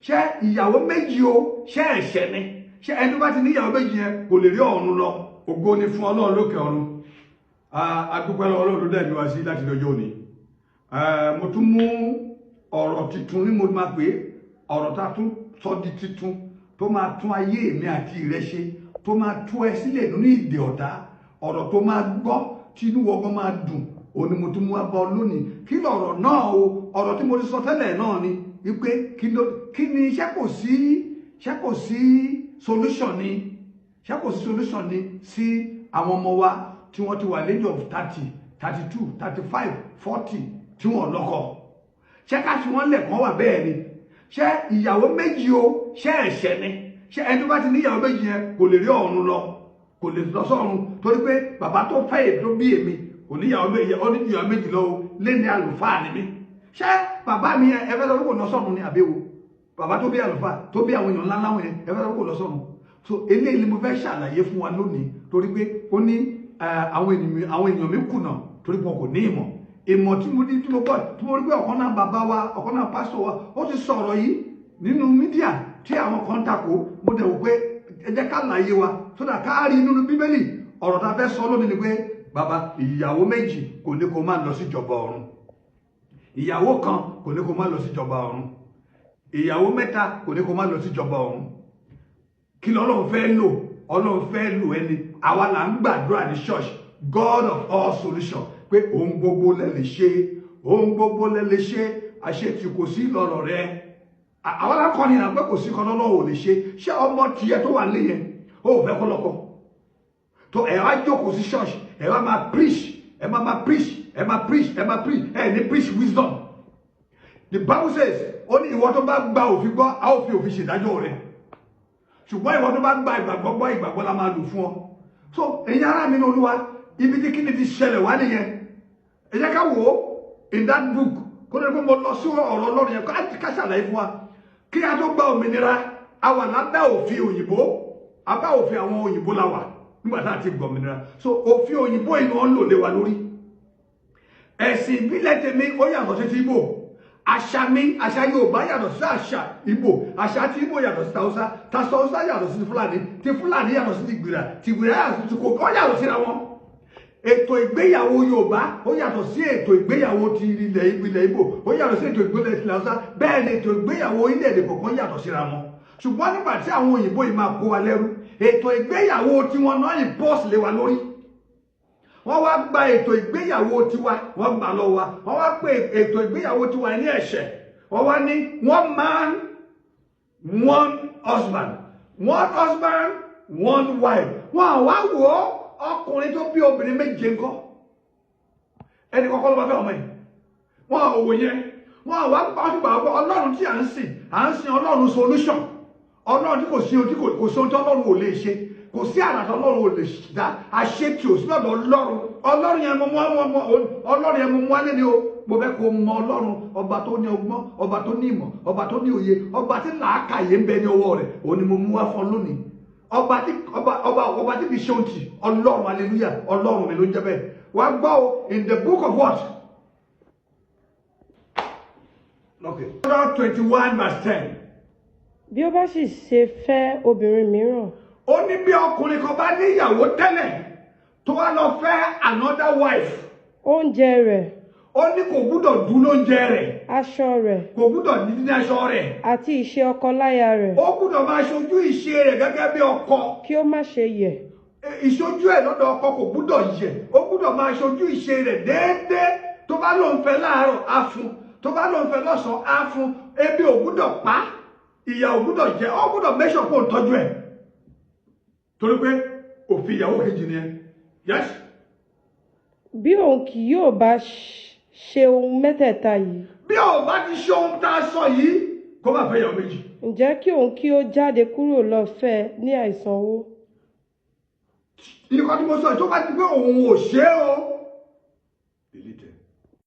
ṣé ìyàwó méjì o ṣé ẹ̀ṣẹ̀ ni ṣé ẹni tó bá ti ní ìyàwó méjì yẹn kò lè rí ọ̀run lọ ògo ni fún Ọlọ́run lókè ọ̀run adúpẹ́ lọ́wọ́ Ọlọ́run ló dẹ̀ wá sí láti lọ́jọ́ òní mo tún mú ọ̀rọ̀ tuntun ní mo máa pè ọ̀rọ̀ tá a tún sọ di tuntun tó máa tún ayé mi àti rẹ ṣe tó máa tú ẹ sílẹ̀ nínú ìdè ọ̀tá ọ̀rọ̀ tó máa gbọ́ tí inú ọgbọ́n máa dùn òní mo tún mú wá bá ọ lónìí kí lọ̀rọ̀ náà o ọ̀rọ̀ tí mo ti sọ tẹ́lẹ̀ náà ni wípé kí ni ṣé kò sí solution ni sí àwọn ọmọ wa tí wọ́n ti wà lẹ́yìn of 30 32 35 40 tí wọ́n lọ́kọ ṣé ká fi wọ́n lẹ̀kọ́ wà bẹ́ẹ̀ ni ṣé ìyàwó méjì o ṣé ẹ̀ṣẹ̀ ni ṣé ẹni tó bá ti ní ìyàwó méjì yẹn kò lè rí ọ̀run lọ kò lè lọ sọ́run torí pé bàbá tó fẹ́ ètò bí èmi kò ní ìyàwó méjì ó ní ìyàwó méjì lọ́wọ́ lẹ́ni àlùfáà ni mí ṣé bàbá mi yẹn ẹ fẹ́ sọ pé kò lọ sọ́run ni àbẹ́wò bàbá tó bí àlùfáà tó bí àwọn èèyàn ńlá láwọn yẹn ẹ fẹ́ sọ pé kò lọ sọ́run so eléyìí ni mo fẹ́ ṣàlàyé fún wa lónìí torí pé ó ní àwọn ènìyàn mi kùnà torí pé wọn kò ní ìmọ̀ tí mo rí pé ọ̀kan náà bàbá wa ọ̀kan náà pásítọ̀ wa ó ti sọ̀rọ̀ yìí nínú mídíà tí àwọn kan takò mo dẹ̀ wò pé ẹ jẹ́ ká láyé wa tó dà ká rí nínú bíbélì ọ̀rọ̀ tá a fẹ́ sọ lónìí ni pé bàbá ìyàwó méjì kò ní kó má lọ sí ìjọba ọ̀run ìyàwó kan kò ní kó má lọ sí ìjọba ọ̀run ìyàwó mẹ́ta kò ní kó má lọ sí ìjọba ọ̀run kí lọ́lọ́run fẹ́ lò Ọlọ́run fẹ́ lò ẹni àwa là ń gbàdúrà ní church God of all solution pé ohun gbogbo lẹ lè ṣe àṣetì kò sí lọ́rọ̀ rẹ àwọn alákọ̀ọ́ni náà pé kò sí kan lọ́wọ́ ò lè ṣé ọmọ tiẹ̀ tó wà lé yẹn ó fẹ́ kọ́ lọ́kọ tó ẹ̀ wá jókòó sí church ẹ̀ wá máa preach ẹ̀ máa preach ẹ̀ ní preach wisdom the Bible says ó ní ìwọ tó bá gba òfin gbọ́ a ó fi òfin ṣèdájọ́ rẹ̀ ṣùgbọ́n ìwọ tó bá gba ìgbàgbọ́ gbọ́ ìgbàgbọ́ la máa lò fún ọ so ẹ̀yin ará mi ní Olúwa ibi tí kíni ti ṣẹlẹ̀ wá nìyẹn ẹ jẹ́ ká wò ó in that book kó lè kó mo lọ sí ọ̀rọ̀ Ọlọ́run yẹn ká ṣàlàyé fún wa kí a tó gba òmìnira a wà lábẹ́ òfin òyìnbó abá òfin àwọn òyìnbó la wà nígbà tá a ti gba òmìnira so òfin òyìnbó yìí wọ́n lò lé wa lórí ẹ̀sìn ìbílẹ̀ tèmi ó yàtọ̀ sí ti Ìgbò àṣà Yorùbá yàtọ̀ sí àṣà Ìgbò àṣà tí Ìgbò yàtọ̀ sí tàwùsá tàwùsá yàtọ̀ sí Fúlàní tí Fúlàní yàtọ̀ sí tìgbìrà yàtọ̀ sí Kòkó ó yàtọ̀ síra wọn ètò ìgbéyàwó Yorùbá ó yàtọ̀ sí ètò ìgbéyàwó ti ilẹ̀ Ìgbò ó yàtọ̀ sí ètò ìgbéyàwó ti Hausa bẹ́ẹ̀ ni ètò ìgbéyàwó orílẹ̀-èdè kọ̀ọ̀kan yàtọ̀ síra wọn ṣùgbọ́n nígbà tí àwọn òyìnbó yìí máa kó wa lẹ́rú ètò ìgbéyàwó tiwọn náà yìí bọ́ọ̀sì lé wa lórí wọ́n wá gba ètò ìgbéyàwó tiwa wọ́n gbà lọ́wọ́ wa wọ́n wá pè ètò ìgbéyàwó tiwa ní ẹ̀ṣẹ̀ wọ́n wá ní one man one husband one wife wọ́n wá wò ó ọkùnrin tó bí obìnrin méje ńkọ́ ẹni kọ́kọ́ ló bá fẹ́ ọmọ yìí wọ́n òwò yẹn wọ́n wá gbà Ọlọ́run tí à ń sìn Ọlọ́run solution Ọlọ́run tí kò sí ohun tí Ọlọ́run ò lè ṣe kò sí àràtọ̀ Ọlọ́run ò lè dá àṣetì ò sí lọ́dọ̀ Ọlọ́run yẹn mo mú alẹ́ ni o mo fẹ́ kó mọ Ọlọ́run ọba tó ní ọgbọ́n ọba tó ní ìmọ̀ ọba tó ní òye ọba tí làákàyè ń bẹ ní ọwọ́ rẹ̀ òun ni mo mú wá fún lónìí ọba tí kì í ṣe òǹtì Ọlọ́run hallelujah Ọlọ́run mi ló ń jẹ́ bẹ́ẹ̀ wá gbọ́ o in the book of what okay 21 verse 10. bí ó bá sì ṣe fẹ́ obìnrin mìíràn ó ní bí ọkùnrin kan bá níyàwó tẹ́lẹ̀ tó wá lọ fẹ́ another wife. oúnjẹ rẹ̀. ó ní kò gbúdọ̀ dún lóúnjẹ rẹ̀. aṣọ rẹ̀. kò gbúdọ̀ dín ní aṣọ rẹ̀. àti ìṣe ọkọ láya rẹ̀. ó gbúdọ̀ máa ṣojú ìṣe rẹ̀ gẹ́gẹ́ bí ọkọ. kí ó má ṣe yẹ̀. ìṣojú ẹ̀ lọ́dọ̀ ọkọ kò gbúdọ̀ yẹ̀ ó gbúdọ̀ máa ṣojú ìṣe rẹ̀ déédéé tó bá lóun fẹ́ láàárọ̀ á fún tó bá lóun fẹ́ lọ́sàn-án á fún ebi ò gbúdọ̀ pa ìyà ò gbúdọ̀ jẹ ó gbúdọ̀ mẹ́sàn kó tọ́jú ẹ̀ torí pé òfin ìyàwó kejì ni ẹ yes. bí òun kì yóò bá ṣe ohun mẹ́tẹ̀ẹ̀ta yìí. bí òun bá ti ṣe ohun tá a sọ yìí kó má fẹ́ ìyàwó méjì. ǹjẹ́ kí òun kí ó jáde kúrò lọ fẹ́ ní àìsanwó. nǹkan tí mo sọ tó bá ti pé òun ò ṣe é o